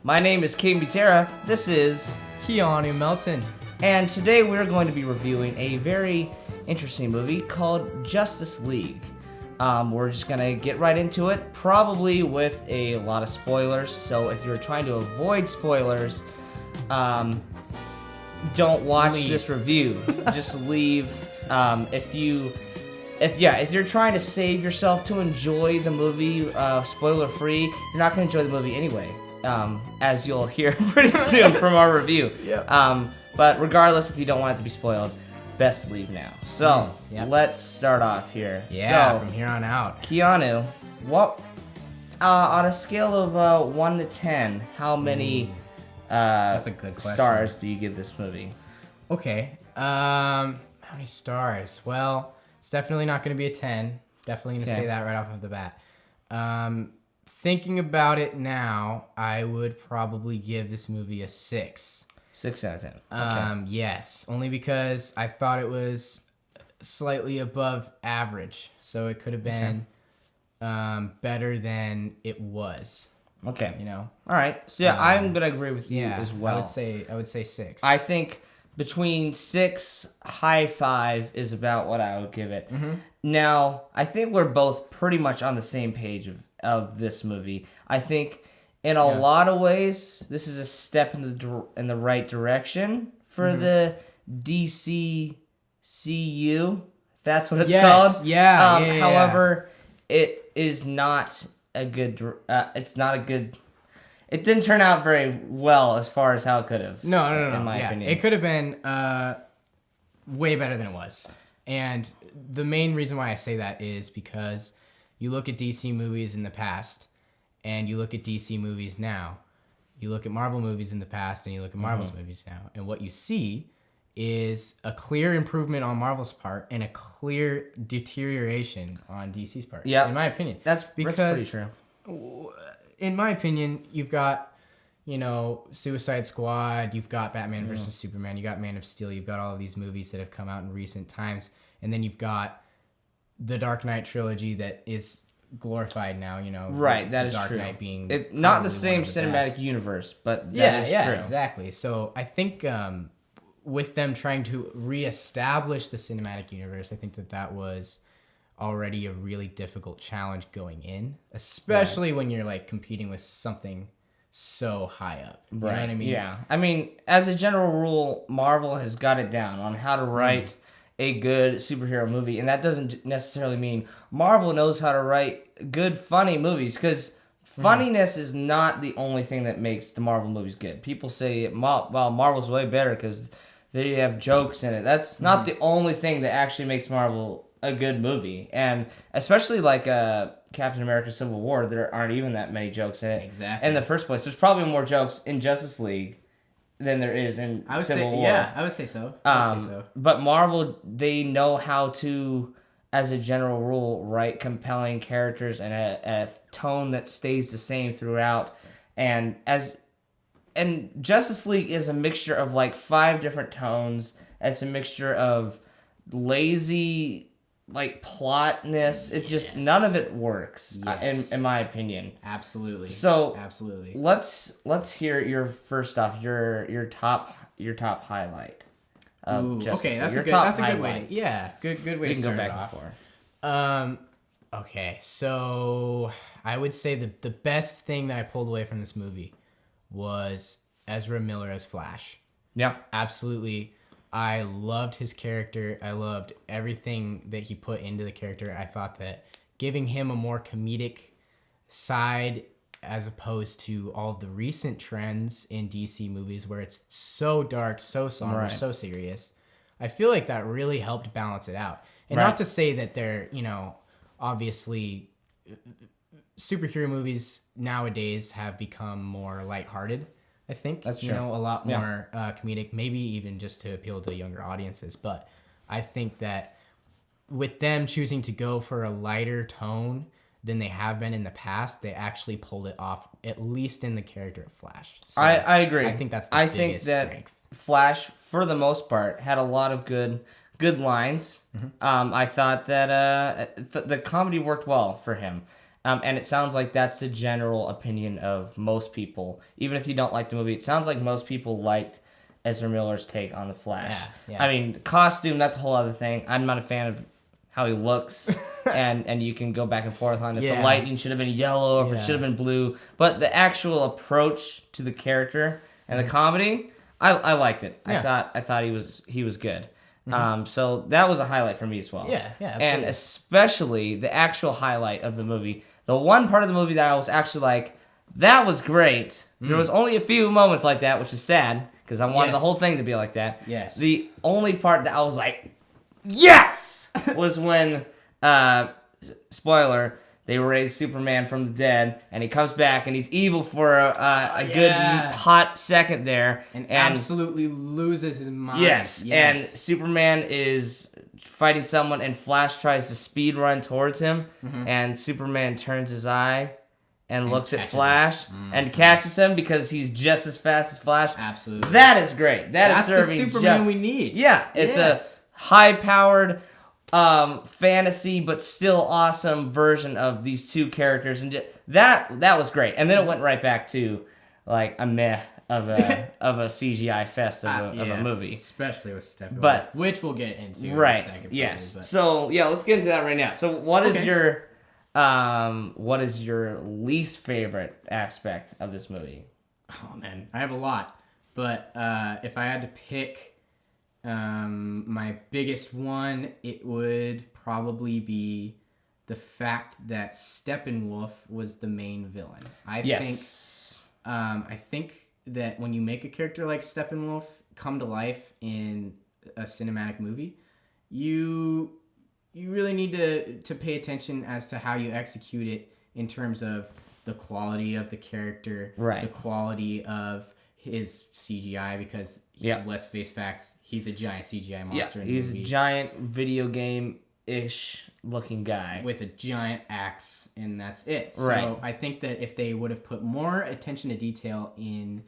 My name is Caden Butera. This is Keanu Melton. And today we're going to be reviewing a very interesting movie called Justice League. We're just going to get right into it, probably with a lot of spoilers. So if you're trying to avoid spoilers, don't watch this review. Just leave. If you're trying to save yourself to enjoy the movie spoiler-free, you're not going to enjoy the movie anyway, as you'll hear pretty soon from our review. Yeah. But regardless, if you don't want it to be spoiled, best leave now. So, let's start off here. Yeah, so, from here on out. Keanu, what on a scale of 1 to 10, how many That's a good question. stars do you give this movie? Okay. How many stars? Well, it's definitely not going to be a 10. Definitely going to say that right off of the bat. Thinking about it now, I would probably give this movie a 6. 6 out of 10. Okay. Yes, only because I thought it was slightly above average, so it could have been better than it was. Okay. You know. All right. So I'm gonna agree with you as well. I would say 6. I think between 6, high 5 is about what I would give it. Mm-hmm. Now, I think we're both pretty much on the same page of this movie. I think in a lot of ways, this is a step in the right direction for the DCCU. That's what it's called. Yeah. However, it is not a good. It's not a good. It didn't turn out very well as far as how it could have. No. In my opinion, It could have been way better than it was. And the main reason why I say that is because you look at DC movies in the past and you look at DC movies now. You look at Marvel movies in the past and you look at Marvel's movies now. And what you see is a clear improvement on Marvel's part and a clear deterioration on DC's part. Yeah. In my opinion. that's because pretty true. In my opinion, you've got, Suicide Squad, you've got Batman versus Superman, you got Man of Steel, you've got all of these movies that have come out in recent times, and then you've got the Dark Knight trilogy that is glorified now, Right, that the is Dark true. Knight being Not the probably same one of the cinematic best. universe, but Yeah, that is true. exactly. So I think with them trying to reestablish the cinematic universe, I think that was already a really difficult challenge going in, especially when you're like competing with something so high up. You know what I mean? Yeah. I mean, as a general rule, Marvel has got it down on how to write a good superhero movie, and that doesn't necessarily mean Marvel knows how to write good, funny movies, because funniness is not the only thing that makes the Marvel movies good. People say, well, Marvel's way better because they have jokes in it. That's not the only thing that actually makes Marvel a good movie. And especially like Captain America Civil War, there aren't even that many jokes in it. Exactly. In the first place, there's probably more jokes in Justice League than there is in Civil War. Yeah, I would say so. But Marvel, they know how to, as a general rule, write compelling characters and a tone that stays the same throughout. And Justice League is a mixture of like 5 different tones. It's a mixture of lazy like plotness. It just none of it works in my opinion. Absolutely. So absolutely. Let's hear your first off your top highlight of Justice League. That's a good way. Good way We to can go start back it and off. Okay, so I would say the best thing that I pulled away from this movie was Ezra Miller as Flash. Yeah. Absolutely. I loved his character. I loved everything that he put into the character. I thought that giving him a more comedic side as opposed to all of the recent trends in DC movies where it's so dark, so somber, so serious, I feel like that really helped balance it out. And not to say that they're, obviously superhero movies nowadays have become more lighthearted. I think that's true. A lot more comedic, maybe even just to appeal to younger audiences. But I think that with them choosing to go for a lighter tone than they have been in the past, they actually pulled it off, at least in the character of Flash. So I agree. I think that's the biggest strength. Flash, for the most part, had a lot of good lines. I thought that the comedy worked well for him. And it sounds like that's the general opinion of most people. Even if you don't like the movie, it sounds like most people liked Ezra Miller's take on the Flash. Yeah. I mean, costume, that's a whole other thing. I'm not a fan of how he looks, and you can go back and forth on if the lightning should have been yellow or if it should have been blue. But the actual approach to the character and the comedy, I liked it. Yeah. I thought he was good. So that was a highlight for me as well. Yeah, absolutely. And especially the actual highlight of the movie, the one part of the movie that I was actually like, that was great. There was only a few moments like that, which is sad because I wanted the whole thing to be like that. Yes. The only part that I was like, yes, was when, spoiler, they raise Superman from the dead, and he comes back, and he's evil for a good hot second there. And absolutely loses his mind. Yes, and Superman is fighting someone, and Flash tries to speed run towards him, and Superman turns his eye and looks at Flash and catches him because he's just as fast as Flash. Absolutely. That is great. That's serving the Superman we need. Yeah, it's a high-powered fantasy but still awesome version of these two characters, and that was great. And then it went right back to like a meh of a CGI fest of a movie, especially with Steppenwolf, which we'll get into in a second. Yes. So let's get into that right now. So what is your least favorite aspect of this movie? Oh man, I have a lot, but if I had to pick my biggest one, it would probably be the fact that Steppenwolf was the main villain. I think that when you make a character like Steppenwolf come to life in a cinematic movie, you really need to pay attention as to how you execute it in terms of the quality of the character, the quality of his CGI, because let's face facts, he's a giant CGI monster in the movie. He's a giant video game-ish looking guy. With a giant axe, and that's it. So I think that if they would have put more attention to detail in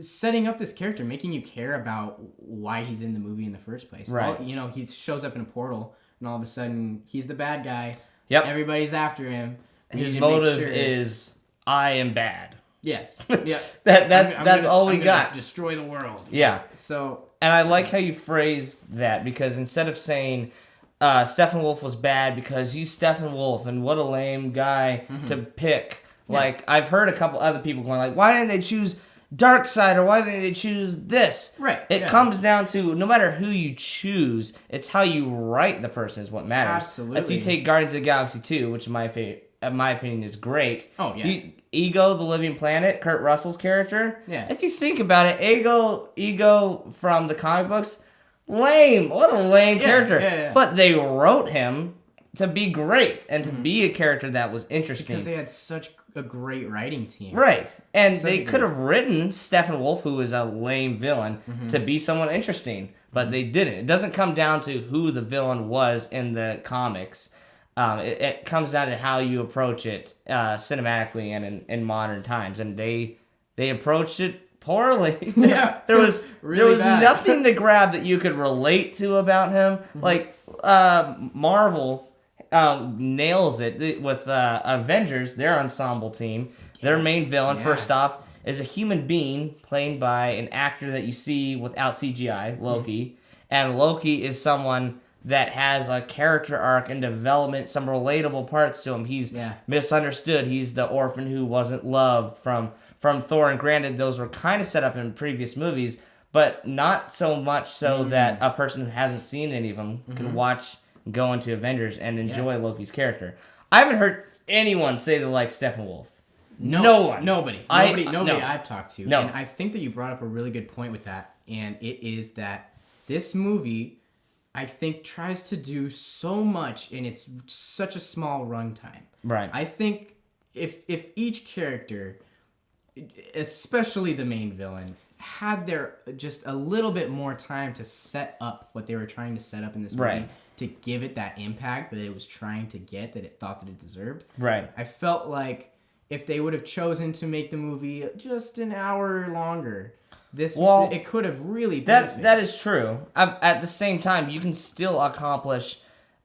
setting up this character, making you care about why he's in the movie in the first place. Right. He shows up in a portal, and all of a sudden, he's the bad guy. Yep. Everybody's after him. His motive is, I am bad. Yes. Yeah. That's all we got. Destroy the world. Yeah. So. And I like how you phrased that, because instead of saying Steppenwolf was bad because he's Steppenwolf and what a lame guy to pick. Yeah. Like, I've heard a couple other people going like, why didn't they choose Darkseid, or why didn't they choose this? Right. It comes down to, no matter who you choose, it's how you write the person is what matters. Absolutely. If you take Guardians of the Galaxy 2, which in my opinion is great. Oh, yeah. Ego, the Living Planet, Kurt Russell's character. Yeah. If you think about it, Ego from the comic books, lame. What a lame character. Yeah. But they wrote him to be great and to be a character that was interesting. Because they had such a great writing team. Right. And they could have written Steppenwolf, who is a lame villain, to be someone interesting. But they didn't. It doesn't come down to who the villain was in the comics. It comes down to how you approach it cinematically and in modern times, and they approached it poorly. Yeah, there was bad. Nothing to grab that you could relate to about him. Like Marvel nails it with Avengers, their ensemble team. Their main villain, first off, is a human being played by an actor that you see without CGI, Loki, and Loki is someone that has a character arc and development, some relatable parts to him. He's misunderstood. He's the orphan who wasn't loved from Thor. And granted, those were kind of set up in previous movies, but not so much so that a person who hasn't seen any of them can watch, go into Avengers, and enjoy Loki's character. I haven't heard anyone say they like Steppenwolf. No one. Nobody I've talked to. No. And I think that you brought up a really good point with that, and it is that this movie, I think, tries to do so much in it's such a small runtime. Right. I think if each character, especially the main villain, had their just a little bit more time to set up what they were trying to set up in this movie, to give it that impact that it was trying to get, that it thought that it deserved. Right. I felt like if they would have chosen to make the movie just an hour longer, it could have really benefited. That is true. At the same time, you can still accomplish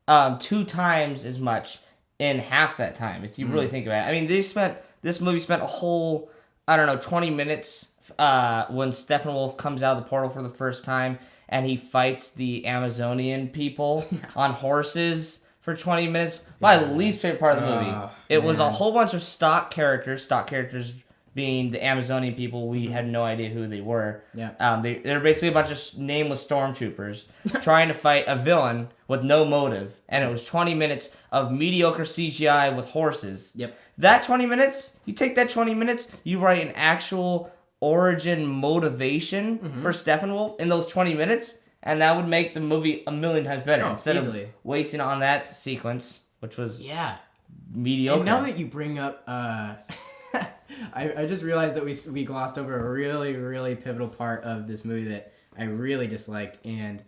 2 times as much in half that time, if you really think about it. I mean, this movie spent a whole, I don't know, 20 minutes when Steppenwolf comes out of the portal for the first time and he fights the Amazonian people on horses for 20 minutes. My least favorite part of the movie. It was a whole bunch of stock characters being the Amazonian people. We had no idea who they were. Yeah. They're basically a bunch of nameless stormtroopers trying to fight a villain with no motive. And it was 20 minutes of mediocre CGI with horses. Yep. That 20 minutes, you take that 20 minutes, you write an actual origin motivation for Steppenwolf in those 20 minutes, and that would make the movie a million times better instead easily. of wasting on that sequence, which was mediocre. And now that you bring up, I just realized that we glossed over a really, really pivotal part of this movie that I really disliked, and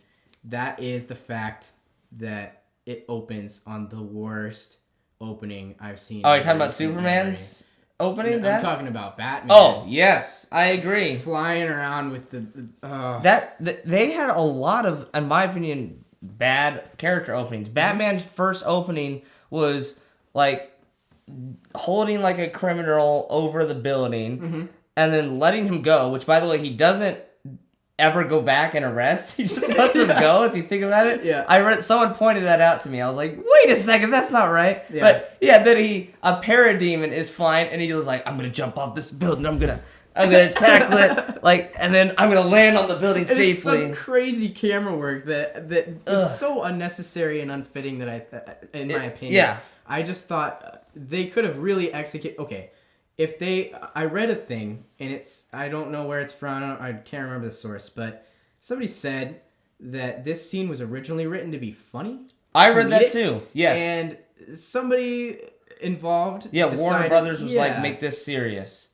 that is the fact that it opens on the worst opening I've seen. Oh, you're talking about Superman's opening? I'm talking about Batman. Oh, yes, I agree. Flying around with they had a lot of, in my opinion, bad character openings. Batman's first opening was like holding like a criminal over the building and then letting him go, which, by the way, he doesn't ever go back and arrest. He just lets him go, if you think about it. Yeah. Someone pointed that out to me. I was like, wait a second, that's not right. Yeah. But yeah, then a parademon is flying and he was like, I'm gonna jump off this building, I'm gonna tackle it, like, and then I'm gonna land on the building safely. It's some crazy camera work that is so unnecessary and unfitting that in my opinion. Yeah. I just thought they could have really executed. Okay, I read a thing, and I don't know where it's from, I can't remember the source, but somebody said that this scene was originally written to be funny. I read that too, yes. And somebody involved decided, Warner Brothers was like, make this serious.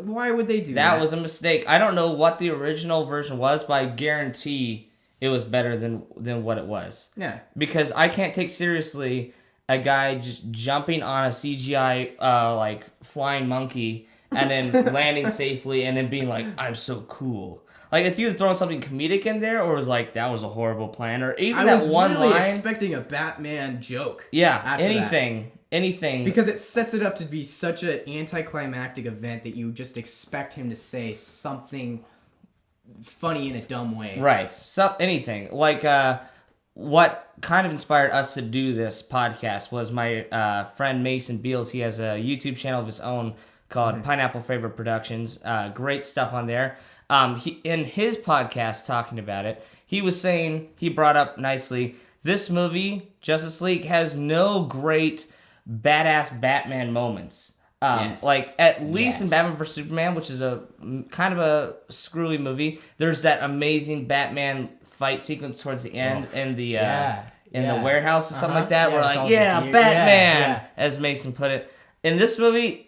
Why would they do that? That was a mistake. I don't know what the original version was, but I guarantee it was better than what it was. Yeah. Because I can't take seriously a guy just jumping on a CGI like flying monkey and then landing safely and then being like, I'm so cool. Like, if you had thrown something comedic in there, or was like, that was a horrible plan, or even that one line. I was really expecting a Batman joke. Yeah, anything. Because it sets it up to be such an anticlimactic event that you just expect him to say something funny in a dumb way. Right. Anything. Like, what kind of inspired us to do this podcast was my friend Mason Beals. He has a YouTube channel of his own called Pineapple Flavor Productions. Great stuff on there. In his podcast talking about it, he was saying, he brought up nicely, this movie, Justice League, has no great badass Batman moments. Like, at least in Batman vs. Superman, which is a kind of a screwy movie, there's that amazing Batman fight sequence towards the end in the the warehouse or something like that. We're like, Batman, as Mason put it. In this movie,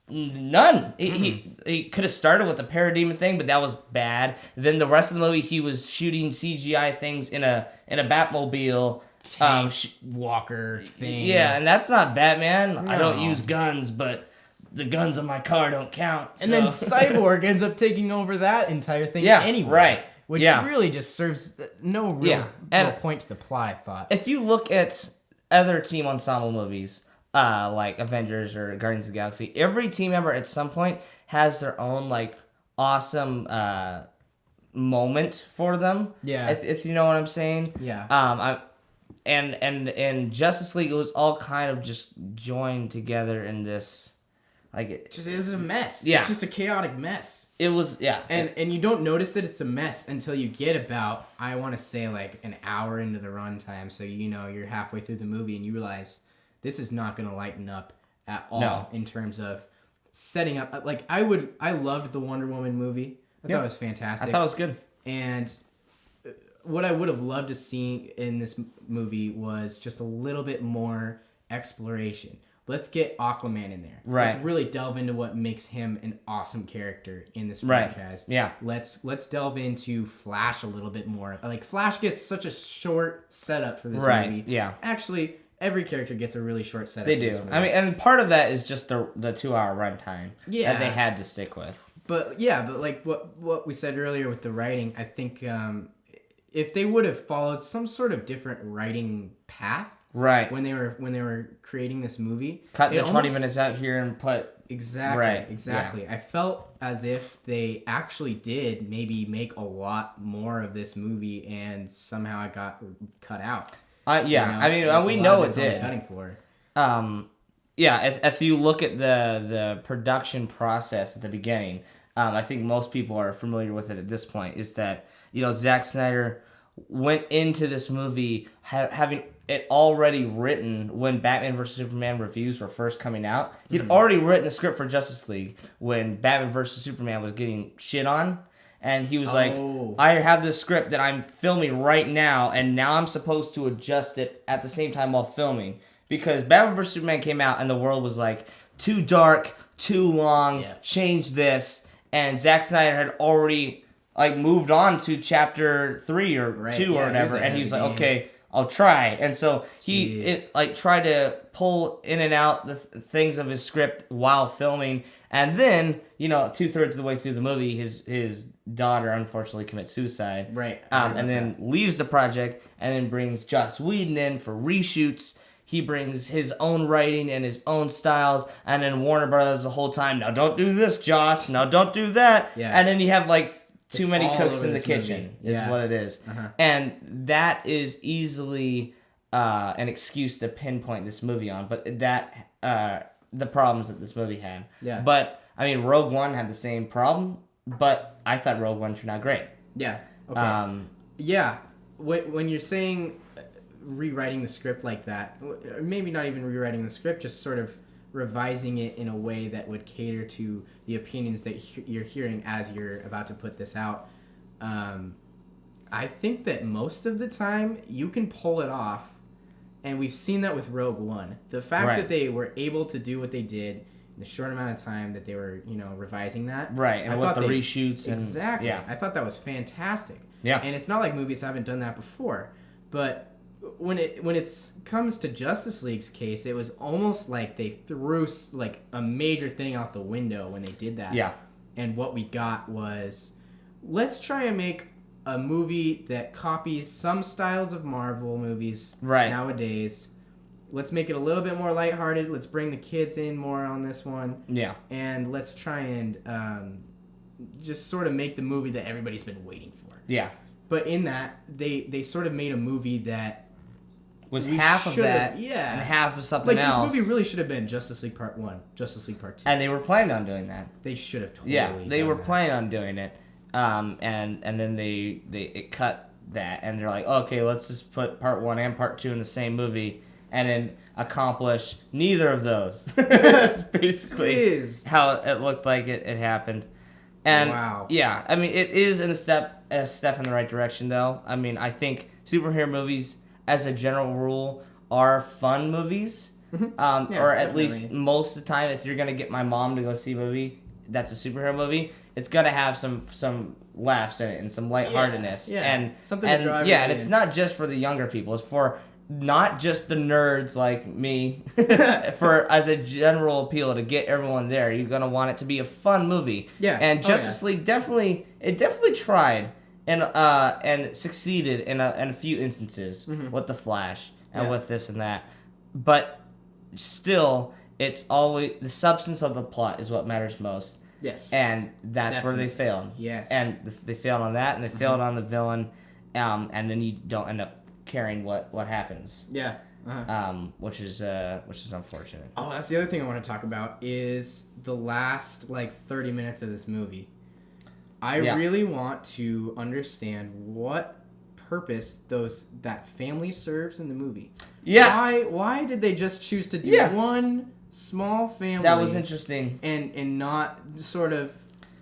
none. He could have started with the parademon thing, but that was bad. Then the rest of the movie, he was shooting CGI things in a Batmobile. Walker thing. Yeah, and that's not Batman. No. I don't use guns, but the guns on my car don't count. And then Cyborg ends up taking over that entire thing anyway. Right. Which really just serves no real point to the plot, I thought. If you look at other team ensemble movies, like Avengers or Guardians of the Galaxy, every team member at some point has their own, like, awesome moment for them. Yeah. If you know what I'm saying. Yeah. And Justice League, it was all kind of just joined together in this, like, it is a mess. Yeah. It's just a chaotic mess. It was, And you don't notice that it's a mess until you get about, I want to say, like, an hour into the runtime. So, you're halfway through the movie and you realize this is not going to lighten up at all in terms of setting up. Like, I loved the Wonder Woman movie. I thought it was fantastic. I thought it was good. And what I would have loved to see in this movie was just a little bit more exploration. Let's get Aquaman in there. Right. Let's really delve into what makes him an awesome character in this franchise. Yeah. Let's delve into Flash a little bit more. Like, Flash gets such a short setup for this movie. Yeah. Actually, every character gets a really short setup. They do. I mean, and part of that is just the 2-hour runtime that they had to stick with. But like what we said earlier with the writing, I think if they would have followed some sort of different writing path, Right. When they were creating this movie. Cut the 20 minutes out here and put... Exactly. Right. Exactly. Yeah. I felt as if they actually did maybe make a lot more of this movie, and somehow it got cut out. Yeah. You know, I mean, like we a lot know of it it's on the did. cutting floor. Yeah, if you look at the production process at the beginning, I think most people are familiar with it at this point, is that, Zack Snyder went into this movie having it already written when Batman vs. Superman reviews were first coming out. He'd already written the script for Justice League when Batman vs. Superman was getting shit on. And he was like, I have this script that I'm filming right now, and now I'm supposed to adjust it at the same time while filming. Because Batman vs. Superman came out, and the world was like, too dark, too long, change this. And Zack Snyder had already moved on to chapter 3 or 2 or whatever, and he's like, okay, I'll try. And so he tried to pull in and out the things of his script while filming. And then, 2/3 of the way through the movie, his daughter unfortunately commits suicide. Right. And then leaves the project, and then brings Joss Whedon in for reshoots. He brings his own writing and his own styles, and then Warner Brothers the whole time, now don't do this, Joss, now don't do that. Yeah. And then you have too many cooks in the kitchen is what it is. And that is easily an excuse to pinpoint this movie on, but that the problems that this movie had. Yeah. But, I mean, Rogue One had the same problem, but I thought Rogue One turned out great. Yeah. Okay. Yeah. When you're saying rewriting the script like that, or maybe not even rewriting the script, just sort of revising it in a way that would cater to the opinions that you're hearing as you're about to put this out. I think that most of the time you can pull it off, and we've seen that with Rogue One. The fact that they were able to do what they did in the short amount of time that they were, revising that. Right, and with the reshoots. Exactly. Yeah. I thought that was fantastic. Yeah. And it's not like movies haven't done that before, but when it comes to Justice League's case, it was almost like they threw a major thing out the window when they did that. Yeah. And what we got was, let's try and make a movie that copies some styles of Marvel movies nowadays. Let's make it a little bit more lighthearted. Let's bring the kids in more on this one. Yeah. And let's try and just sort of make the movie that everybody's been waiting for. Yeah. But in that, they sort of made a movie that was half of that, and half of something else. This movie really should have been Justice League Part 1, Justice League Part 2. And they were planning on doing that. They should have totally they done were that. planning on doing it. And then they cut that, and they're like, okay, let's just put Part 1 and Part 2 in the same movie, and then accomplish neither of those. That's basically how it looked like it happened. And yeah, I mean, it is a step in the right direction, though. I mean, I think superhero movies, as a general rule, are fun movies. Or at least most of the time, if you're going to get my mom to go see a movie that's a superhero movie, it's going to have some laughs in it and some lightheartedness. And something to drive and it's not just for the younger people. It's for not just the nerds like me. For as a general appeal to get everyone there, you're going to want it to be a fun movie. Yeah. And Justice League definitely tried and succeeded in a few instances with the Flash and with this and that, but still, it's always the substance of the plot is what matters most. Yes, and that's where they failed. Yes, and they failed on that, and they failed on the villain, and then you don't end up caring what happens. Yeah. Which is unfortunate. Oh, that's the other thing I want to talk about is the last 30 minutes of this movie. I really want to understand what purpose that family serves in the movie. Yeah. Why did they just choose to do one small family? That was interesting. And not sort of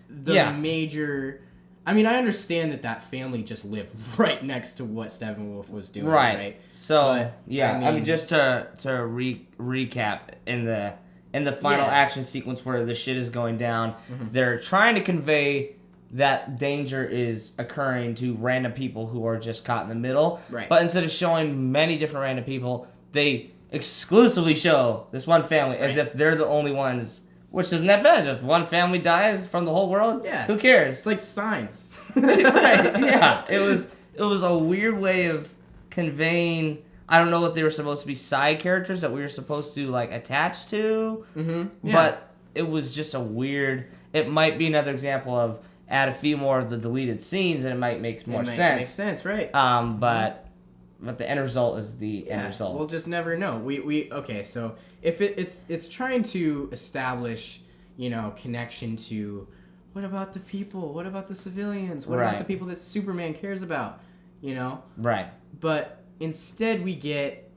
the major. I mean, I understand that family just lived right next to what Steppenwolf was doing. Right. So I mean, just to recap in the final action sequence where the shit is going down, they're trying to convey that danger is occurring to random people who are just caught in the middle. Right. But instead of showing many different random people, they exclusively show this one family as if they're the only ones, which isn't that bad. If one family dies from the whole world, who cares? It's like Signs. Right, yeah. It was a weird way of conveying I don't know if they were supposed to be side characters that we were supposed to like attach to, Yeah. but it was just a weird. It might be another example of add a few more of the deleted scenes and it might make more sense. Makes sense, right? But the end result is the end result. We'll just never know. Okay. So if it's trying to establish, connection to, what about the people? What about the civilians? What about the people that Superman cares about? Right. But instead, we get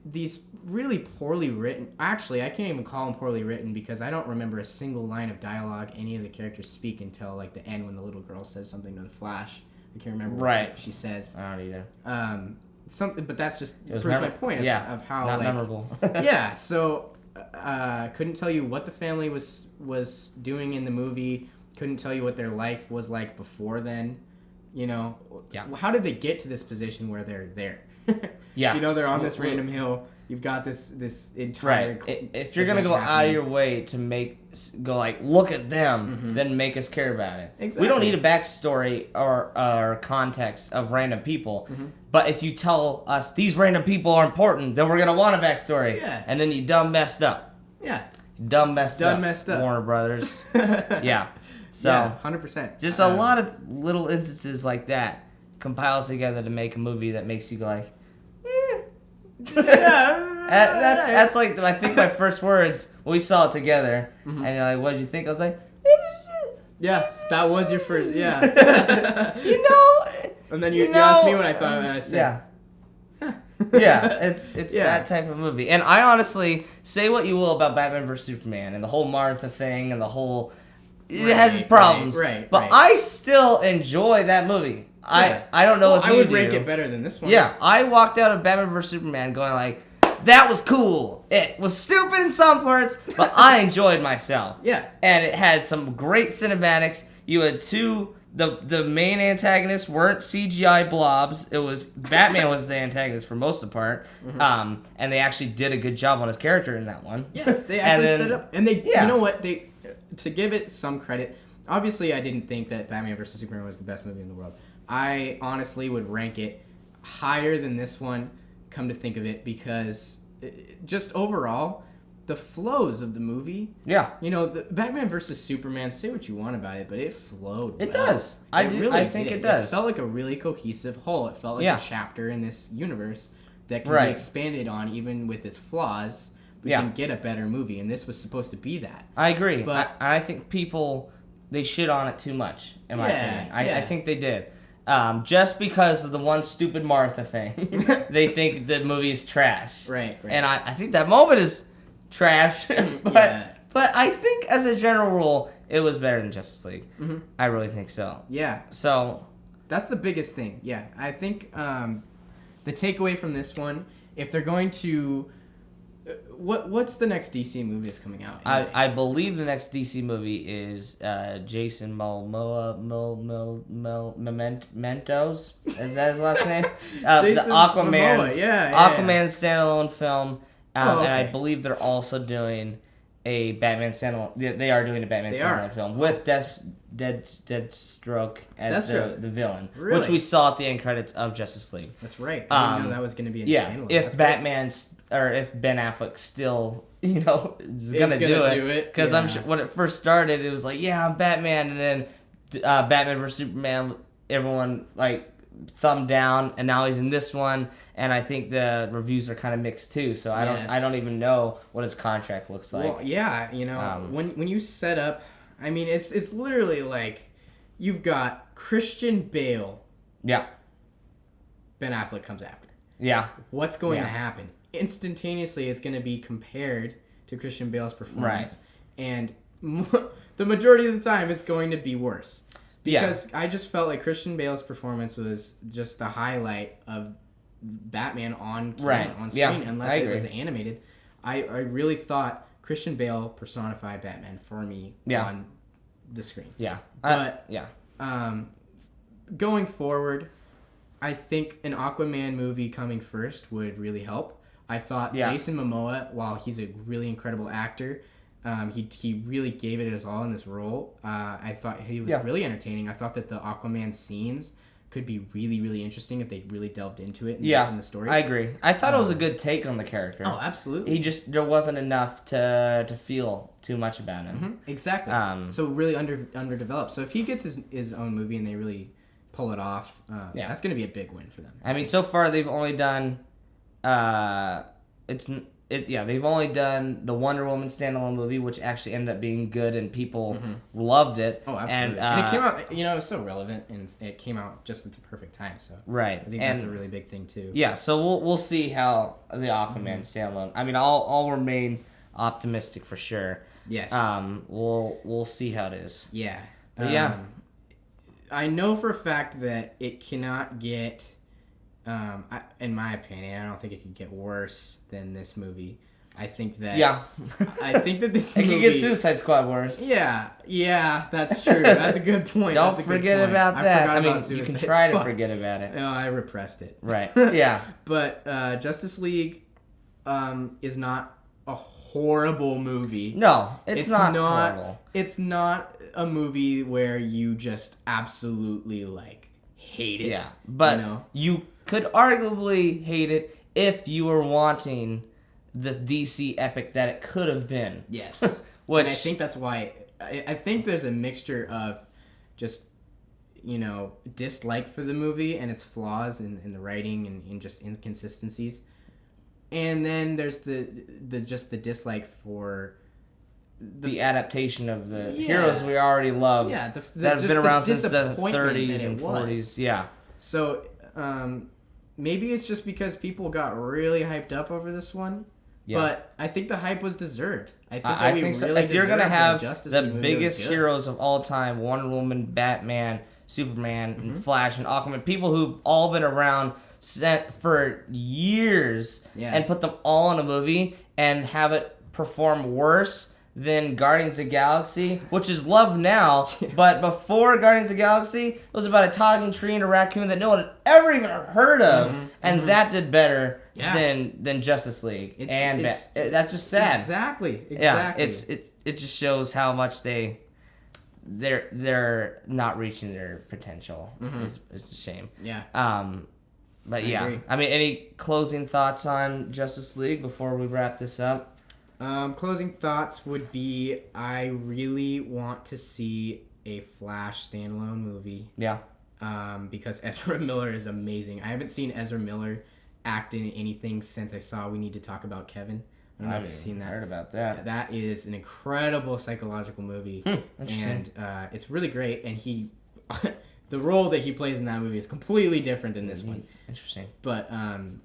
these really poorly written. Actually, I can't even call them poorly written because I don't remember a single line of dialogue any of the characters speak until like the end when the little girl says something to the Flash. I can't remember what she says. I don't either. But that's just proves my point of how not memorable. Yeah. So couldn't tell you what the family was doing in the movie. Couldn't tell you what their life was like before then. How did they get to this position where they're there? They're on this random hill. You've got this entire. Right. If you're gonna go out of your way to look at them, then make us care about it. Exactly. We don't need a backstory or context of random people. But if you tell us these random people are important, then we're gonna want a backstory. Yeah. And then you messed up. Yeah. Messed up. Warner Brothers. Yeah. So 100%. Just a lot of little instances like that compiles together to make a movie that makes you go like, that's like I think my first words when we saw it together, and you're like, "What did you think?" I was like, that was your first, And then you asked me what I thought, and I said, it's that type of movie. And I honestly, say what you will about Batman vs Superman and the whole Martha thing and the whole, it has its problems, but I still enjoy that movie. I don't know if you I would do. rank it better than this one. Yeah, I walked out of Batman vs Superman going like, that was cool. It was stupid in some parts, but I enjoyed myself. Yeah. And it had some great cinematics. You had the main antagonists weren't CGI blobs. It was Batman was the antagonist for most of the part. And they actually did a good job on his character in that one. Yes, they actually set up, and they, you know what, to give it some credit, obviously I didn't think that Batman vs Superman was the best movie in the world. I honestly would rank it higher than this one, come to think of it, because just overall, the flows of the movie. Yeah. The Batman vs Superman, say what you want about it, but it flowed. It does. I think it does. It felt like a really cohesive whole. It felt like a chapter in this universe that can be expanded on, even with its flaws. We can get a better movie, and this was supposed to be that. I agree. But I think people, they shit on it too much, in my opinion. I think they did. Just because of the one stupid Martha thing, they think the movie is trash. Right. And I think that moment is trash. but I think as a general rule, it was better than Justice League. I really think so. Yeah. So that's the biggest thing. Yeah. I think the takeaway from this one, if they're going to... What's the next DC movie that's coming out? Anyway? I believe the next DC movie is Jason Mementos. Is that his last name? The Aquaman's standalone film. And I believe they're also doing a Batman standalone. They are doing a Batman standalone film with Deathstroke as the villain, which we saw at the end credits of Justice League. That's right. I didn't know that was going to be a standalone. If Batman's or if Ben Affleck still, is gonna do it, because I'm sure when it first started, it was like, I'm Batman, and then Batman vs Superman, everyone like thumbed down, and now he's in this one, and I think the reviews are kind of mixed too. So I don't even know what his contract looks like. Well, yeah, when you set up, I mean, it's literally like you've got Christian Bale. Yeah. Ben Affleck comes after. Yeah. What's going to happen? Instantaneously, it's going to be compared to Christian Bale's performance, and the majority of the time, it's going to be worse. Because I just felt like Christian Bale's performance was just the highlight of Batman on screen, unless it was animated. I really thought Christian Bale personified Batman for me on the screen. Yeah. But going forward, I think an Aquaman movie coming first would really help. I thought Jason Momoa, while he's a really incredible actor, he really gave it his all in this role. I thought he was really entertaining. I thought that the Aquaman scenes could be really, really interesting if they really delved into it in the story. I agree. I thought it was a good take on the character. Oh, absolutely. There wasn't enough to feel too much about him. Mm-hmm. Exactly. So really underdeveloped. So if he gets his own movie and they really pull it off, that's going to be a big win for them. I mean, so far they've only done, they've only done the Wonder Woman standalone movie, which actually ended up being good and people loved it. Oh, absolutely. And it came out, it was so relevant and it came out just at the perfect time. So right, I think that's a really big thing too. Yeah, so we'll see how the Aquaman standalone. I mean, I'll remain optimistic for sure. Yes. We'll see how it is. Yeah. But yeah. I know for a fact that it cannot get. In my opinion, I don't think it could get worse than this movie. I think that. Yeah. I think that this movie. It could get Suicide Squad worse. Yeah, that's true. That's a good point. Don't forget about that. I mean, you can try to Squad. Forget about it. No, I repressed it. Right. Yeah. But Justice League is not a horrible movie. No, it's not horrible. It's not a movie where you just absolutely hate it. Yeah, but you could arguably hate it if you were wanting the DC epic that it could have been. Yes. Which and I think that's why I think there's a mixture of just dislike for the movie and its flaws in the writing and just inconsistencies. And then there's the dislike for the adaptation of the heroes we already love that have been around since the 30s and 40s. Yeah. So maybe it's just because people got really hyped up over this one. Yeah. But I think the hype was deserved. I think so. If you're going to have the biggest heroes of all time, Wonder Woman, Batman, Superman, and Flash, and Aquaman, people who've all been around for years and put them all in a movie and have it perform worse than Guardians of the Galaxy, which is loved now, but before Guardians of the Galaxy, it was about a talking tree and a raccoon that no one had ever even heard of, and that did better than Justice League. That's just sad. Exactly. Yeah, it just shows how much they're not reaching their potential. It's a shame. Yeah. But yeah, agree. I mean, any closing thoughts on Justice League before we wrap this up? Closing thoughts would be I really want to see a Flash standalone movie. Yeah. Because Ezra Miller is amazing. I haven't seen Ezra Miller act in anything since I saw We Need to Talk About Kevin. I don't know if you've seen that. Heard about that. That is an incredible psychological movie. And it's really great. And the role that he plays in that movie is completely different than this one. Interesting. But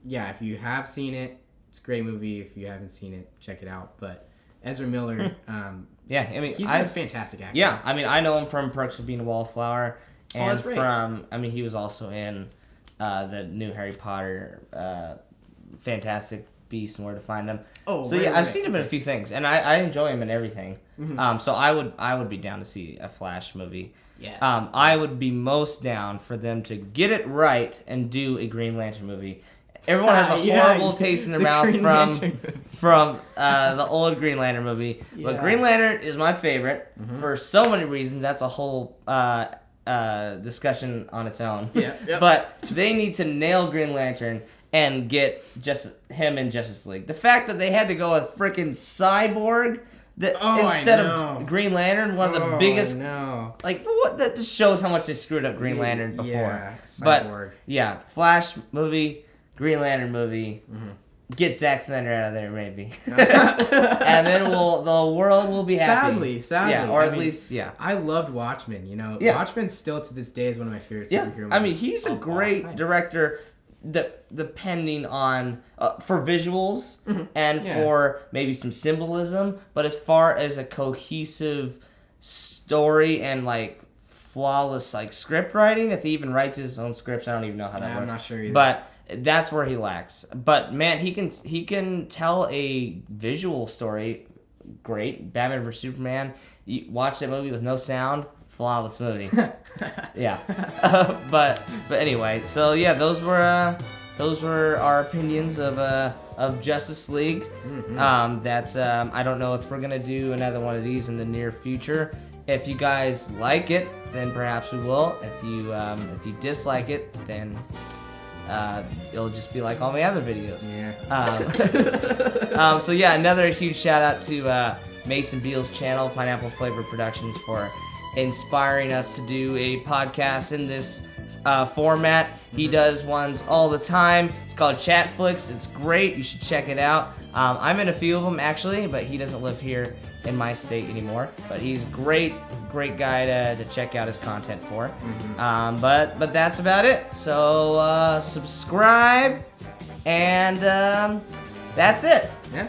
if you have seen it, it's a great movie. If you haven't seen it, check it out. But Ezra Miller, he's a fantastic actor. Yeah, I mean, I know him from Perks of Being a Wallflower, and that's right. he was also in the new Harry Potter, Fantastic Beasts and Where to Find Them. Oh, so I've seen him in a few things, and I enjoy him in everything. So I would be down to see a Flash movie. Yes. I would be most down for them to get it right and do a Green Lantern movie. Everyone has a horrible taste in their mouth from the old Green Lantern movie. Yeah. But Green Lantern is my favorite for so many reasons. That's a whole discussion on its own. Yeah. Yep. But they need to nail Green Lantern and get him in Justice League. The fact that they had to go with freaking Cyborg instead of Green Lantern, one of the biggest. No. That just shows how much they screwed up Green Lantern before. Yeah, Cyborg. But Flash movie. Green Lantern movie, get Zack Snyder out of there maybe, and then the world will be happy. Sadly, yeah, or at least. I loved Watchmen. Watchmen still to this day is one of my favorite superhero movies. I mean, he's a great director. Depending on for visuals and for maybe some symbolism, but as far as a cohesive story and flawless script writing, if he even writes his own scripts, I don't even know how that works. I'm not sure either. But that's where he lacks. But man, he can tell a visual story. Great, Batman vs Superman. You watch that movie with no sound, flawless movie. Yeah. But anyway, so yeah, those were our opinions of Justice League. I don't know if we're gonna do another one of these in the near future. If you guys like it, then perhaps we will. If you dislike it, then it'll just be like all my other videos. Yeah. So yeah, another huge shout out to Mason Beal's channel, Pineapple Flavor Productions, for inspiring us to do a podcast in this format. He does ones all the time. It's called Chat Flicks. It's great. You should check it out. I'm in a few of them actually, but he doesn't live here in my state anymore. But he's great guy to check out his content for. But that's about it. So subscribe, and that's it. Yeah.